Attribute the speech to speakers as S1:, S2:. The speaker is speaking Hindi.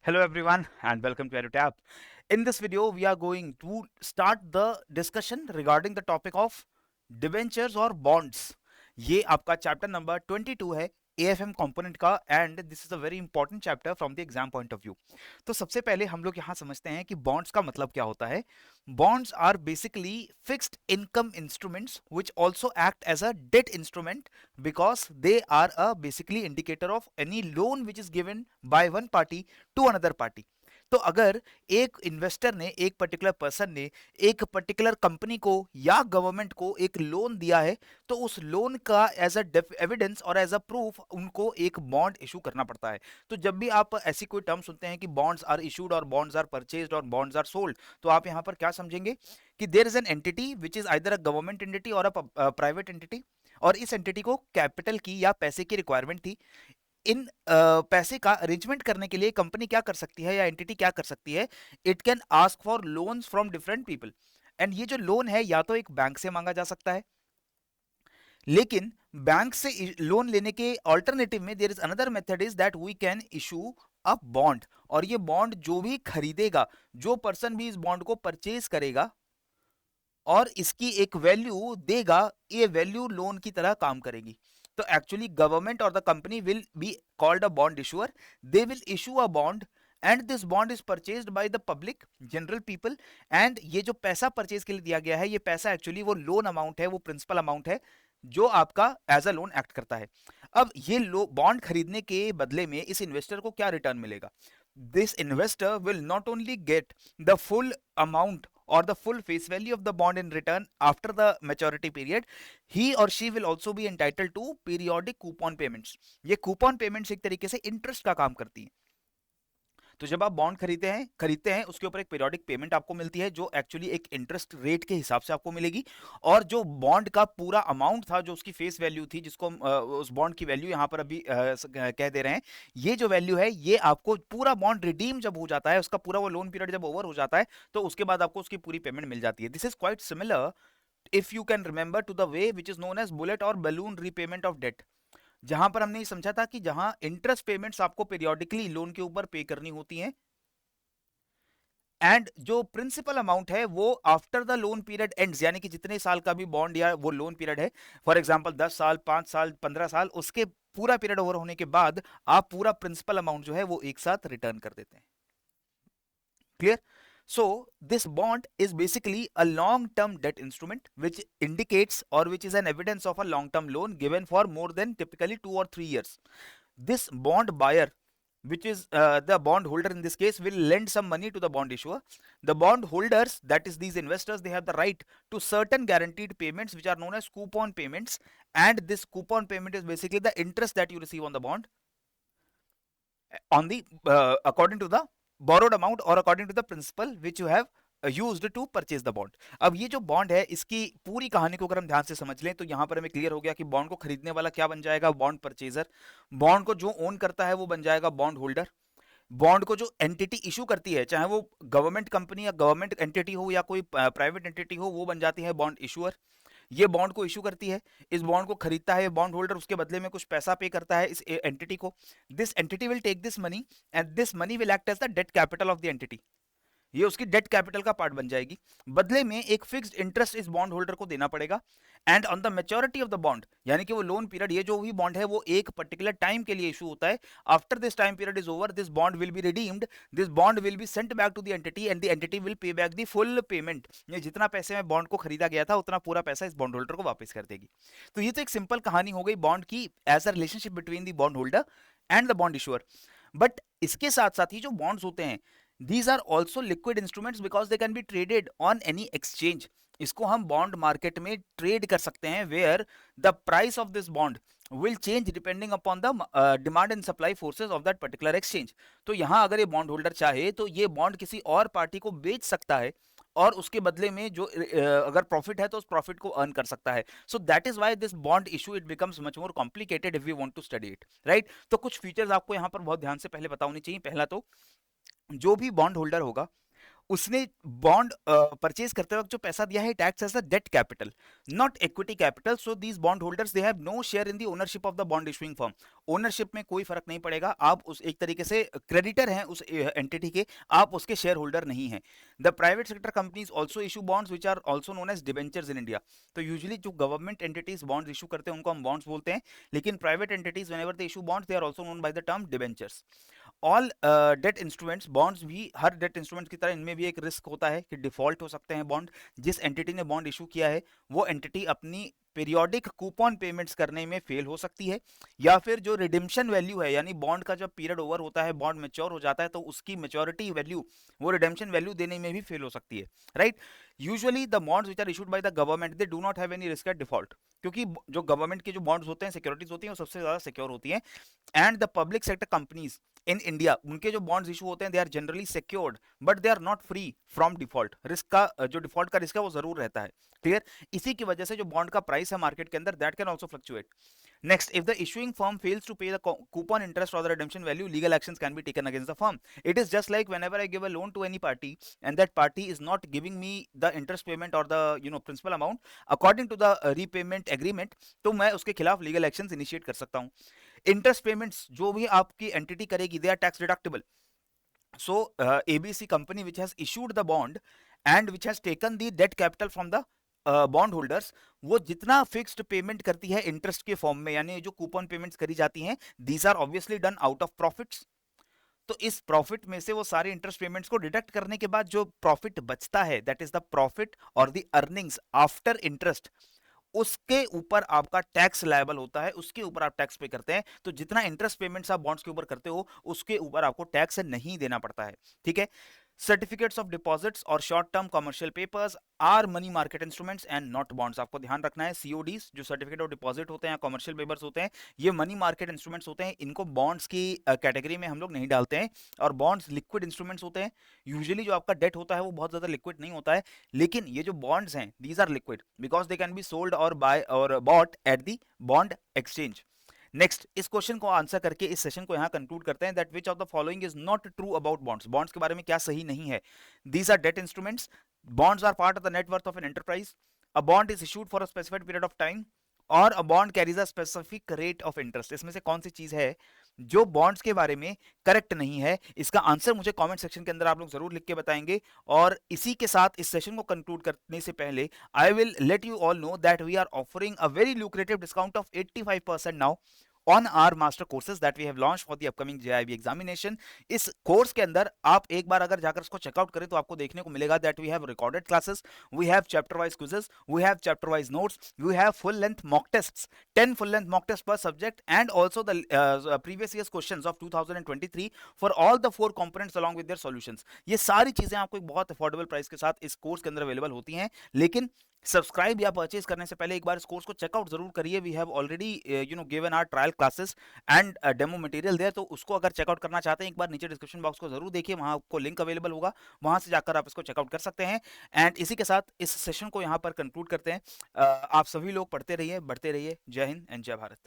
S1: Hello everyone and welcome to EduTap. In this video, we are going to start the discussion regarding the topic of debentures or bonds. ये आपका चैप्टर नंबर 22 है AFM कंपोनेंट का and this is a very important chapter from the exam point of view. तो सबसे पहले हम लोग यहाँ समझते हैं कि बॉन्ड्स का मतलब क्या होता है। Bonds are basically fixed income instruments which also act as a debt instrument because they are a basically indicator of any loan which is given by one party to another party. तो अगर एक इन्वेस्टर ने, एक पर्टिकुलर पर्सन ने एक पर्टिकुलर कंपनी को या गवर्नमेंट को एक लोन दिया है, तो उस लोन का एज अ एविडेंस और एज अ प्रूफ उनको एक बॉन्ड इशू करना पड़ता है। तो जब भी आप ऐसी कोई टर्म सुनते हैं कि बॉन्ड्स आर इशूड और बॉन्ड्स आर परचेज्ड और बॉन्ड्स आर सोल्ड, तो आप यहाँ पर क्या समझेंगे कि there is an entity which is either a government entity और अ प्राइवेट एंटिटी, और इस एंटिटी को कैपिटल की या पैसे की रिक्वायरमेंट थी। इन पैसे का अरेंजमेंट करने के लिए कंपनी क्या कर सकती है या एंटिटी क्या कर सकती है, it can ask for loans from different people. And ये जो लोन है या तो एक बैंक से मांगा जा सकता है, लेकिन बैंक से लोन लेने के ऑल्टरनेटिव में there is another method is that we can issue a bond. और ये बॉन्ड जो भी खरीदेगा, जो पर्सन भी इस बॉन्ड को परचेज करेगा और इसकी एक वैल्यू देगा, ये वैल्यू लोन की तरह काम करेगी। तो एक्चुअली गवर्नमेंट और the company will be called a bond issuer. They will issue a bond and this bond is purchased by the public general people. And ये जो पैसा परचेज के लिए दिया गया है, ये पैसा एक्चुअली वो लोन अमाउंट है, वो प्रिंसिपल अमाउंट है जो आपका एज अ लोन एक्ट करता है। अब ये बॉन्ड खरीदने के बदले में इस इन्वेस्टर को क्या रिटर्न मिलेगा? This investor will not only get the full amount or the full face value of the bond in return after the maturity period, he or she will also be entitled to periodic coupon payments. ये coupon payments एक तरीके से इंटरेस्ट का काम करती है। तो जब आप बॉन्ड खरीदते हैं उसके ऊपर एक पीरियोडिक पेमेंट आपको मिलती है जो एक्चुअली एक इंटरेस्ट रेट के हिसाब से आपको मिलेगी। और जो बॉन्ड का पूरा अमाउंट था, जो उसकी फेस वैल्यू थी, जिसको हम उस बॉन्ड की वैल्यू यहाँ पर अभी कह दे रहे हैं, ये जो वैल्यू है ये आपको पूरा बॉन्ड रिडीम जब हो जाता है, उसका पूरा वो लोन पीरियड जब ओवर हो जाता है, तो उसके बाद आपको उसकी पूरी पेमेंट मिल जाती है। This is quite similar if you can remember to the way which is known as bullet और बलून रीपेमेंट ऑफ डेट, जहां पर हमने ये समझा था कि जहां इंटरेस्ट पेमेंट्स आपको पीरियोडिकली लोन के ऊपर पे करनी होती हैं, एंड जो प्रिंसिपल अमाउंट है वो after the loan period ends, यानी कि जितने साल का भी बॉन्ड या वो लोन पीरियड है, फॉर एग्जांपल 10 साल, 5 साल, 15 साल, उसके पूरा पीरियड ओवर होने के बाद आप पूरा प्रिंसिपल अमाउंट जो है वो एक साथ रिटर्न कर देते हैं। Clear? So this bond is basically a long term debt instrument which indicates or which is an evidence of a long term loan given for more than typically 2 or 3 years. This bond buyer, which is the bond holder in this case, will lend some money to the bond issuer. The bond holders, that is these investors, they have the right to certain guaranteed payments which are known as coupon payments, and this coupon payment is basically the interest that you receive on the bond on the according to the borrowed amount or according to the principal which you have used to purchase the bond. अब ये जो बॉन्ड है इसकी पूरी कहानी को अगर हम ध्यान से समझ लें तो यहाँ पर हमें क्लियर हो गया कि बॉन्ड को खरीदने वाला क्या बन जाएगा? Bond purchaser. बॉन्ड को जो ओन करता है वो बन जाएगा बॉन्ड होल्डर। बॉन्ड को जो एंटिटी इशू करती है, चाहे वो गवर्नमेंट कंपनी या गवर्नमेंट एंटिटी हो या कोई प्राइवेट एंटिटी हो, वो बन जाती है बॉन्ड इशूअर। ये बॉन्ड को इशू करती है, इस बॉन्ड को खरीदता है बॉन्ड होल्डर, उसके बदले में कुछ पैसा पे करता है इस एंटिटी को। This entity will take this money and this money will act as the debt capital of the entity. ये उसकी डेट कैपिटल का पार्ट बन जाएगी। बदले में एक फिक्स्ड इंटरेस्ट इस बॉन्ड होल्डर को देना पड़ेगा। And on the maturity of the bond, यानी कि वो लोन पीरियड, ये जो भी बॉन्ड है वो एक पर्टिकुलर टाइम के लिए इशू होता है। After this time period is over, this bond will be redeemed, this bond will be sent back to the entity and the entity will pay back the full payment. ये जितना पैसे में बॉन्ड को खरीदा गया था उतना पूरा पैसा इस बॉन्ड होल्डर को वापस कर देगी। तो ये तो एक सिंपल कहानी हो गई बॉन्ड की as a relationship between the bond holder and the bond issuer. But इसके साथ साथ ही जो बॉन्ड्स होते हैं, these are also liquid instruments because they can be traded on any exchange. इसको हम बॉन्ड मार्केट में ट्रेड कर सकते हैं, where the price of this bond will change depending upon the demand and supply forces of that particular exchange. तो यहाँ अगर ये बॉन्ड होल्डर चाहे तो ये बॉन्ड किसी और पार्टी को बेच सकता है और उसके बदले में जो अगर प्रॉफिट है तो उस प्रॉफिट को अर्न कर सकता है। So that is why this bond issue it becomes much more complicated if we want to study it, right? तो कुछ फीचर्स आपको यहाँ पर बहुत ध्यान से पहले पता होनी चाहिए। पहला तो जो भी बॉन्ड होल्डर होगा उसने बॉन्ड परचेज करते वक्त जो पैसा दिया है tax as a debt capital, not equity capital. So these bond holders they have no share in the ownership of the bond issuing firm. Ownership में कोई फर्क नहीं पड़ेगा, आप उस एक तरीके से क्रेडिटर हैं उस एंटिटी के, आप उसके शेयर होल्डर नहीं हैं। The private sector companies also issue bonds which are also known as debentures in India. तो यूजुअली जो गवर्नमेंट एंटिटीज बॉन्ड्स इशू करते हैं उनको हम बॉन्ड्स बोलते हैं, लेकिन private entities whenever they issue bonds they are also known by the term debentures. All debt instruments, bonds भी हर डेट इंस्ट्रूमेंट की तरह इनमें भी एक रिस्क होता है कि डिफॉल्ट हो सकते हैं बॉन्ड। जिस एंटिटी ने बॉन्ड इशू किया है वो एंटिटी अपनी पीरियोडिक कूपन पेमेंट्स करने में फेल हो सकती है, या फिर जो रिडेम्पशन वैल्यू है, यानी बॉन्ड का जब पीरियड ओवर होता है, बॉन्ड मैच्योर हो जाता है, तो उसकी मैच्योरिटी वैल्यू, वो रिडेम्पशन वैल्यू देने में भी फेल हो सकती है, right. Usually the bonds which are issued by the government they do not have any risk at default, क्योंकि जो गवर्नमेंट के जो बॉन्ड्स होते हैं, सिक्योरिटीज होती हैं, वो सबसे ज्यादा सिक्योर होती हैं। And the public sector companies in India, उनके जो बॉन्ड्स इशू होते हैं they are generally secured, but they are not free from default. Risk का जो डिफॉल्ट का रिस्क है वो जरूर रहता है, क्लियर। इसी की वजह से जो बॉन्ड का प्राइस है मार्केट के अंदर, that can also fluctuate. Next, if the issuing firm fails to pay the coupon interest or the redemption value, legal actions can be taken against the firm. It is just like whenever I give a loan to any party and that party is not giving me the interest payment or the principal amount according to the repayment agreement, तो मैं उसके खिलाफ legal actions initiate कर सकता हूँ। इंटरेस्ट पेमेंट्स जो भी आपकी एंटिटी करेगी, they are tax deductible. So ABC company which has issued the bond and which has taken the debt capital from the bond holders, वो जितना फिक्स्ड पेमेंट करती है इंटरेस्ट के फॉर्म में, यानी जो कूपन पेमेंट्स करी जाती हैं, these are obviously done out of profits. तो इस प्रॉफिट में से वो सारे इंटरेस्ट पेमेंट्स को डिडक्ट करने के बाद जो प्रॉफिट बचता है, दैट इज द प्रॉफिट और द अर्निंग्स आफ्टर इंटरेस्ट, उसके ऊपर आपका टैक्स लायबल होता है, उसके ऊपर आप टैक्स पे करते हैं। तो जितना इंटरेस्ट पेमेंट्स आप बॉन्ड्स के ऊपर करते हो, उसके ऊपर आपको टैक्स नहीं देना पड़ता है, ठीक है। सर्टिफिकेट्स ऑफ डिपॉजिट्स और short term commercial papers are money market instruments and not bonds. आपको ध्यान रखना है, सीओडीज जो सर्टिफिकेट ऑफ डिपॉजिट होते हैं, कमर्शियल पेपर्स होते हैं, ये मनी मार्केट इंस्ट्रूमेंट्स होते हैं, इनको बॉन्ड्स की कैटेगरी में हम लोग नहीं डालते हैं। और बॉन्ड्स लिक्विड इंस्ट्रूमेंट्स होते हैं। यूजुअली जो आपका डेट होता है वो बहुत ज्यादा लिक्विड नहीं होता है, लेकिन ये जो बॉन्ड्स हैं, these are liquid because they can be sold और बाय और bought at the bond exchange. Next, इस क्वेश्चन को आंसर करके इस सेशन को यहां कंक्लूड करते हैं, that which of the following is not true about bonds. Bonds के बारे में क्या सही नहीं है? These are debt instruments, bonds are part of the net worth of an enterprise, a bond is issued for a specified period of time, और a bond carries a specific rate of interest. इसमें से कौन सी चीज है जो बॉन्ड्स के बारे में करेक्ट नहीं है? इसका आंसर मुझे कमेंट सेक्शन के अंदर आप लोग जरूर लिख के बताएंगे। और इसी के साथ इस सेशन को कंक्लूड करने से पहले I will let you all know that we are offering a very lucrative discount of 85% now on our master courses that we have launched for the upcoming JIB examination। इस कोर्स के अंदर आप एक बार अगर जाकर इसको चेकआउट करें तो आपको देखने को मिलेगा that we have recorded classes, we have chapter wise quizzes, we have chapter wise notes, we have full length mock tests, 10 full length mock tests per subject, and also the previous year's questions of 2023 for all the 4 components along with their solutions। ये सारी चीजें आपको एक बहुत अफोर्डेबल प्राइस के साथ इस कोर्स के अंदर अवेलेबल होती हैं, लेकिन सब्सक्राइब या परचेज करने से पहले एक बार इस कोर्स को चेकआउट जरूर करिए। We have already given our trial classes and demo material there, तो उसको अगर चेकआउट करना चाहते हैं एक बार नीचे डिस्क्रिप्शन बॉक्स को जरूर देखिए, वहां आपको लिंक अवेलेबल होगा, वहां से जाकर आप इसको चेकआउट कर सकते हैं। एंड इसी के साथ इस सेशन को यहाँ पर कंक्लूड करते हैं। आप सभी लोग पढ़ते रहिए, बढ़ते रहिए। जय हिंद एंड जय भारत।